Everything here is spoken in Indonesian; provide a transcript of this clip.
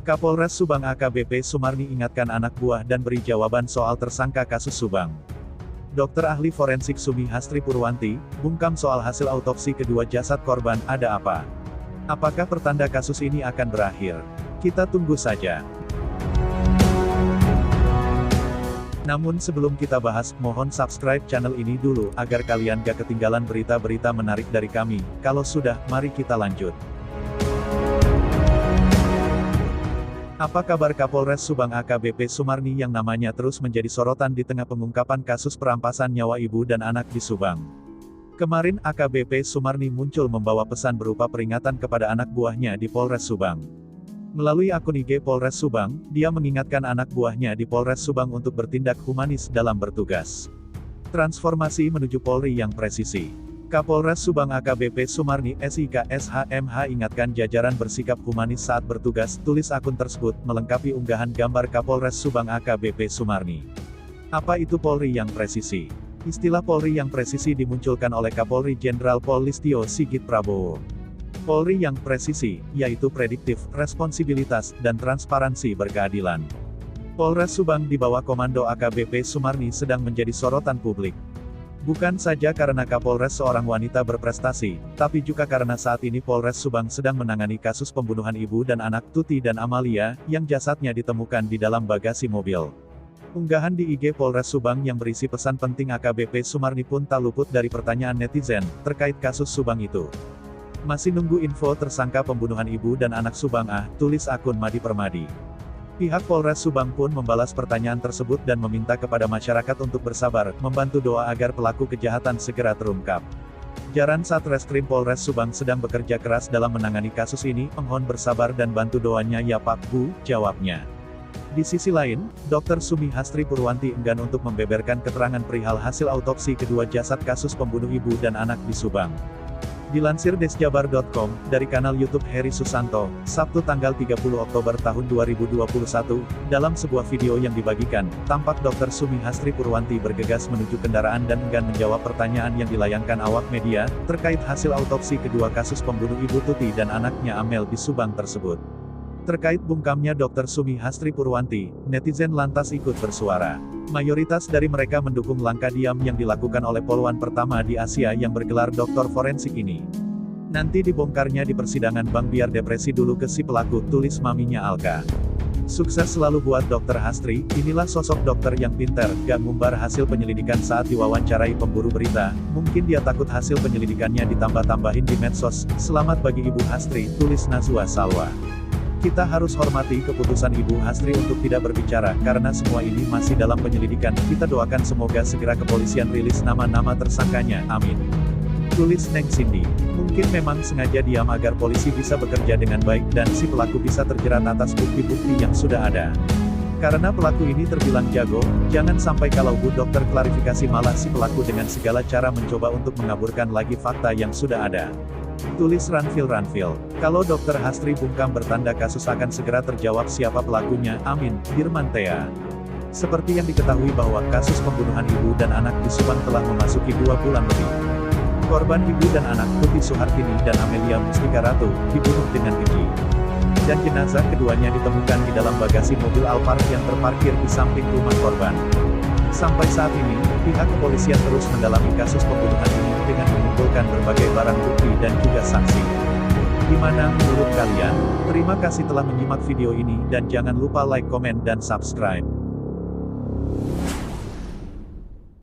Kapolres Subang AKBP Sumarni ingatkan anak buah dan beri jawaban soal tersangka kasus Subang. Dokter ahli forensik Sumi Hastri Purwanti, bungkam soal hasil autopsi kedua jasad korban, ada apa? Apakah pertanda kasus ini akan berakhir? Kita tunggu saja. Namun sebelum kita bahas, mohon subscribe channel ini dulu, agar kalian gak ketinggalan berita-berita menarik dari kami. Kalau sudah, mari kita lanjut. Apa kabar Kapolres Subang AKBP Sumarni yang namanya terus menjadi sorotan di tengah pengungkapan kasus perampasan nyawa ibu dan anak di Subang? Kemarin AKBP Sumarni muncul membawa pesan berupa peringatan kepada anak buahnya di Polres Subang. Melalui akun IG Polres Subang, dia mengingatkan anak buahnya di Polres Subang untuk bertindak humanis dalam bertugas. Transformasi menuju Polri yang presisi. Kapolres Subang AKBP Sumarni SIK SHMH ingatkan jajaran bersikap humanis saat bertugas, tulis akun tersebut, melengkapi unggahan gambar Kapolres Subang AKBP Sumarni. Apa itu Polri yang presisi? Istilah Polri yang presisi dimunculkan oleh Kapolri Jenderal Pol Listio Sigit Prabowo. Polri yang presisi, yaitu prediktif, responsibilitas, dan transparansi berkeadilan. Polres Subang di bawah komando AKBP Sumarni sedang menjadi sorotan publik. Bukan saja karena Kapolres seorang wanita berprestasi, tapi juga karena saat ini Polres Subang sedang menangani kasus pembunuhan ibu dan anak Tuti dan Amalia, yang jasadnya ditemukan di dalam bagasi mobil. Unggahan di IG Polres Subang yang berisi pesan penting AKBP Sumarni pun tak luput dari pertanyaan netizen, terkait kasus Subang itu. Masih nunggu info tersangka pembunuhan ibu dan anak Subang tulis akun Madi Permadi. Pihak Polres Subang pun membalas pertanyaan tersebut dan meminta kepada masyarakat untuk bersabar, membantu doa agar pelaku kejahatan segera terungkap. Jajaran Satreskrim Polres Subang sedang bekerja keras dalam menangani kasus ini, mohon bersabar dan bantu doanya ya Pak Bu, jawabnya. Di sisi lain, Dr. Sumi Hastri Purwanti enggan untuk membeberkan keterangan perihal hasil autopsi kedua jasad kasus pembunuh ibu dan anak di Subang. Dilansir desjabar.com, dari kanal YouTube Heri Susanto, Sabtu tanggal 30 Oktober tahun 2021, dalam sebuah video yang dibagikan, tampak Dr. Sumi Hastri Purwanti bergegas menuju kendaraan dan enggan menjawab pertanyaan yang dilayangkan awak media, terkait hasil autopsi kedua kasus pembunuh ibu Tuti dan anaknya Amel di Subang tersebut. Terkait bungkamnya Dr. Sumi Hastri Purwanti, netizen lantas ikut bersuara. Mayoritas dari mereka mendukung langkah diam yang dilakukan oleh polwan pertama di Asia yang bergelar doktor forensik ini. Nanti dibongkarnya di persidangan Bang biar depresi dulu ke si pelaku, tulis maminya Alka. Sukses selalu buat Dr. Hastri, inilah sosok dokter yang pintar, gak ngumbar hasil penyelidikan saat diwawancarai pemburu berita, mungkin dia takut hasil penyelidikannya ditambah-tambahin di medsos. Selamat bagi Ibu Hastri, tulis Nazwa Salwa. Kita harus hormati keputusan Ibu Hastri untuk tidak berbicara, karena semua ini masih dalam penyelidikan. Kita doakan semoga segera kepolisian rilis nama-nama tersangkanya, amin. Tulis Neng Cindy. Mungkin memang sengaja diam agar polisi bisa bekerja dengan baik dan si pelaku bisa terjerat atas bukti-bukti yang sudah ada. Karena pelaku ini terbilang jago, jangan sampai kalau Bu Dokter klarifikasi malah si pelaku dengan segala cara mencoba untuk mengaburkan lagi fakta yang sudah ada. Tulis Ranfil. Kalau Dr. Hastri bungkam bertanda kasus akan segera terjawab siapa pelakunya, amin, Dirman Thea. Seperti yang diketahui bahwa kasus pembunuhan ibu dan anak di Subang telah memasuki 2 bulan lebih. Korban ibu dan anak, Tuti Suhartini dan Amelia Mustika Ratu, dibunuh dengan keji. Dan jenazah keduanya ditemukan di dalam bagasi mobil Alphard yang terparkir di samping rumah korban. Sampai saat ini, pihak kepolisian terus mendalami kasus pembunuhan ini dengan mengumpulkan berbagai barang bukti dan juga saksi. Gimana menurut kalian? Terima kasih telah menyimak video ini dan jangan lupa like, komen, dan subscribe.